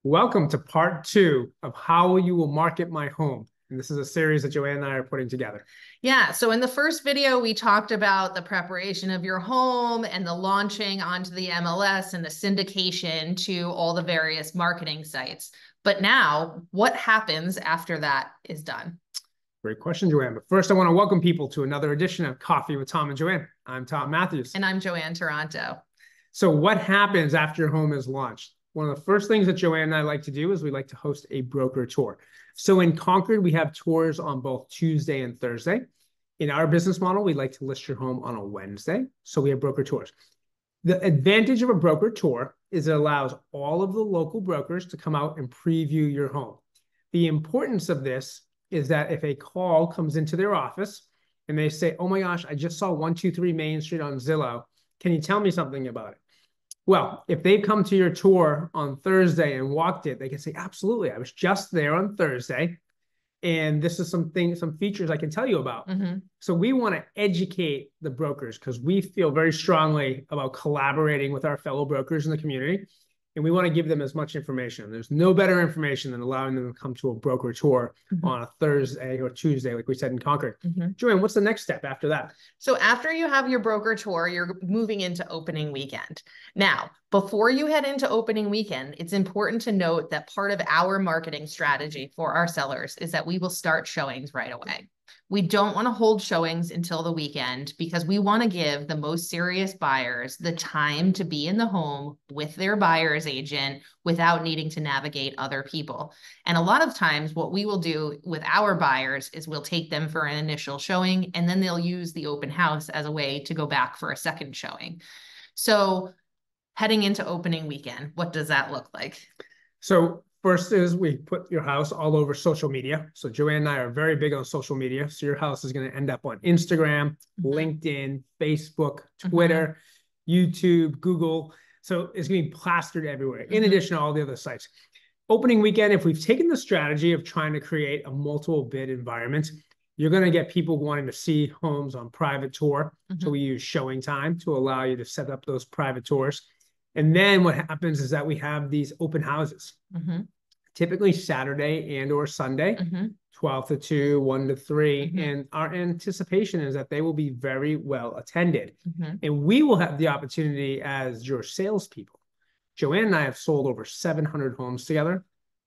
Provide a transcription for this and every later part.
Welcome to part two of How You Will Market My Home. And this is a series that Joanne and I are putting together. Yeah, so in the first video, we talked about the preparation of your home and the launching onto the MLS and the syndication to all the various marketing sites. But now, what happens after that is done? Great question, Joanne. But first, I want to welcome people to another edition of Coffee with Tom and Joanne. I'm Tom Matthews. And I'm Joanne Taranto. So what happens after your home is launched? One of the first things that Joanne and I like to do is we like to host a broker tour. So in Concord, we have tours on both Tuesday and Thursday. In our business model, we like to list your home on a Wednesday. So we have broker tours. The advantage of a broker tour is it allows all of the local brokers to come out and preview your home. The importance of this is that if a call comes into their office and they say, oh my gosh, I just saw 123 Main Street on Zillow. Can you tell me something about it? Well, if they come to your tour on Thursday and walked it, they can say, absolutely, I was just there on Thursday. And this is some features I can tell you about. So we want to educate the brokers because we feel very strongly about collaborating with our fellow brokers in the community. And we want to give them as much information. There's no better information than allowing them to come to a broker tour on a Thursday or Tuesday, like we said in Concord. Joanne, what's the next step after that? So after you have your broker tour, you're moving into opening weekend. Now, before you head into opening weekend, it's important to note that part of our marketing strategy for our sellers is that we will start showings right away. We don't want to hold showings until the weekend because we want to give the most serious buyers the time to be in the home with their buyer's agent without needing to navigate other people. And a lot of times what we will do with our buyers is we'll take them for an initial showing and then they'll use the open house as a way to go back for a second showing. So heading into opening weekend, what does that look like? So first is we put your house all over social media. So Joanne and I are very big on social media. So your house is going to end up on Instagram, LinkedIn, Facebook, Twitter, YouTube, Google. So it's going to be plastered everywhere, in addition to all the other sites. Opening weekend, if we've taken the strategy of trying to create a multiple bid environment, you're going to get people wanting to see homes on private tour. So we use showing time to allow you to set up those private tours. And then what happens is that we have these open houses, typically Saturday and or Sunday, 12 to 2, 1 to 3. And our anticipation is that they will be very well attended. And we will have the opportunity as your salespeople. Joanne and I have sold over 700 homes together.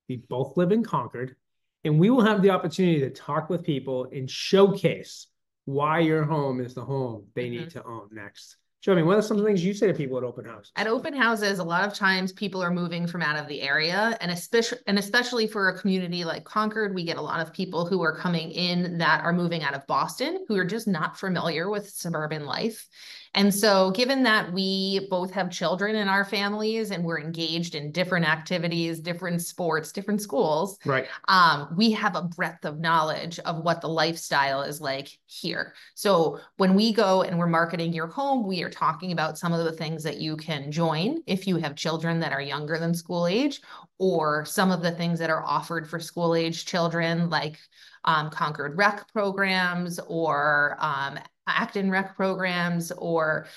We both live in Concord. And we will have the opportunity to talk with people and showcase why your home is the home they need to own next. Show me, what are some of the things you say to people at open houses? At open houses, a lot of times people are moving from out of the area, and especially for a community like Concord, we get a lot of people who are coming in that are moving out of Boston, who are just not familiar with suburban life. And so given that we both have children in our families and we're engaged in different activities, different sports, different schools, right? We have a breadth of knowledge of what the lifestyle is like here. So when we go and we're marketing your home, we are talking about some of the things that you can join if you have children that are younger than school age, or some of the things that are offered for school age children, like Concord rec programs or Acton rec programs, or,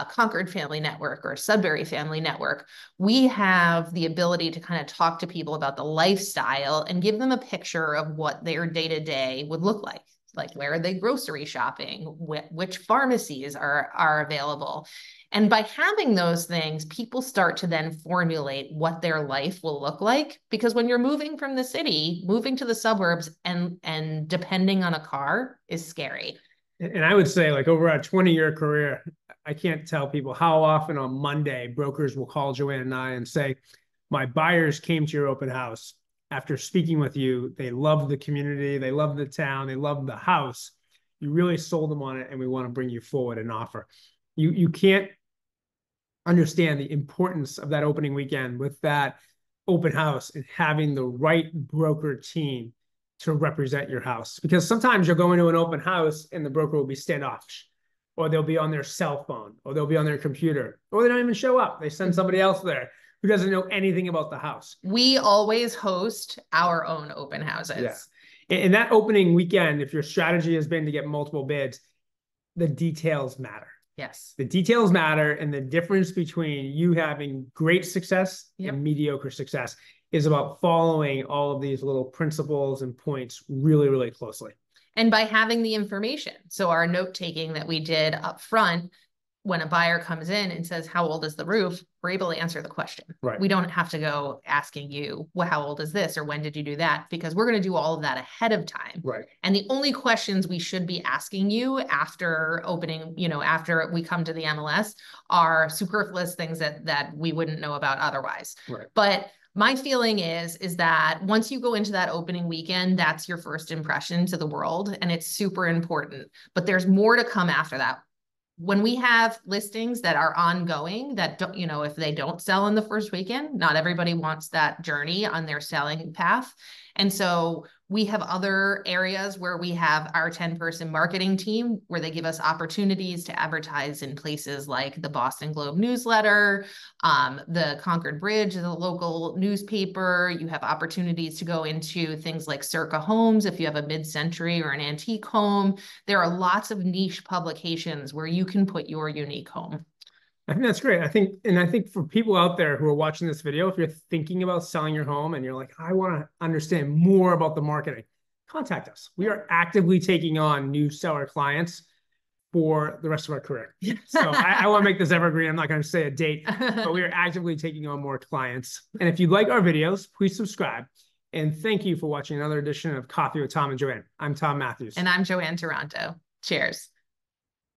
Concord Family Network or Sudbury Family Network. We have the ability to kind of talk to people about the lifestyle and give them a picture of what their day-to-day would look like. Like, where are they grocery shopping? Which pharmacies are available? And by having those things, people start to then formulate what their life will look like. Because when you're moving from the city, moving to the suburbs and depending on a car is scary. And I would say, like, over a 20-year career, I can't tell people how often on Monday brokers will call Joanne and I and say, my buyers came to your open house. After speaking with you, they loved the community, they loved the town, they loved the house. You really sold them on it, and we want to bring you forward an offer. You can't understand the importance of that opening weekend with that open house and having the right broker team to represent your house. Because sometimes you'll go into an open house and the broker will be standoffish, or they'll be on their cell phone, or they'll be on their computer, or they don't even show up. They send somebody else there who doesn't know anything about the house. We always host our own open houses. Yeah. And that opening weekend, if your strategy has been to get multiple bids, the details matter. Yes. The details matter, and the difference between you having great success Yep. and mediocre success is about following all of these little principles and points really, really closely. And by having the information. So our note taking that we did up front, when a buyer comes in and says, how old is the roof? We're able to answer the question. Right. We don't have to go asking you, well, how old is this? Or when did you do that? Because we're going to do all of that ahead of time. Right. And the only questions we should be asking you after opening, you know, after we come to the MLS are superfluous things that we wouldn't know about otherwise. Right. But my feeling is that once you go into that opening weekend, that's your first impression to the world, and it's super important. But there's more to come after that. When we have listings that are ongoing, that don't, you know, if they don't sell in the first weekend, not everybody wants that journey on their selling path. And so we have other areas where we have our 10-person marketing team where they give us opportunities to advertise in places like the Boston Globe newsletter, the Concord Bridge, the local newspaper. You have opportunities to go into things like Circa Homes if you have a mid-century or an antique home. There are lots of niche publications where you can put your unique home. I think that's great. I think for people out there who are watching this video, if you're thinking about selling your home and you're like, I want to understand more about the marketing, contact us. We are actively taking on new seller clients for the rest of our career. So I want to make this evergreen. I'm not going to say a date, but we are actively taking on more clients. And if you like our videos, please subscribe. And thank you for watching another edition of Coffee with Tom and Joanne. I'm Tom Matthews. And I'm Joanne Taranto. Cheers.